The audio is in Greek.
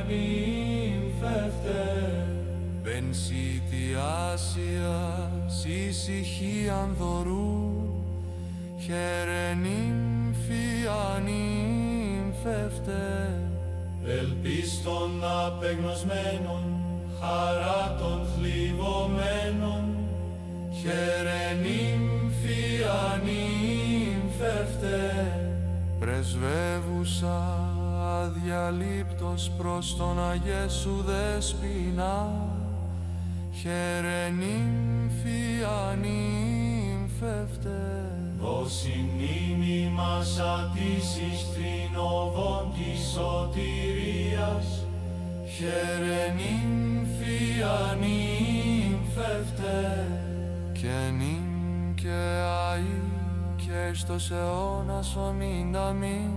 νύμφευτε. Μπενσίτη Άσια, ησυχίαν δωρού, χαίρε νύμφια νύμφευτε. Ελπίς των απεγνωσμένων, χαρά των θλιβωμένων, Χαίρε νύμφια νύμφευτε. Πρεσβεύουσα αδιαλείπτος προς τον Αγιέσου Δεσποιná, χαίρε νύμφια νύμφευτε. δώσει μνήμη μας ατήσεις τρινοβών της σωτηρίας, Χαίρε νύμφια νύμφευτε. Και νύμ και αΐ και στος αιώνας ομήν αμήν.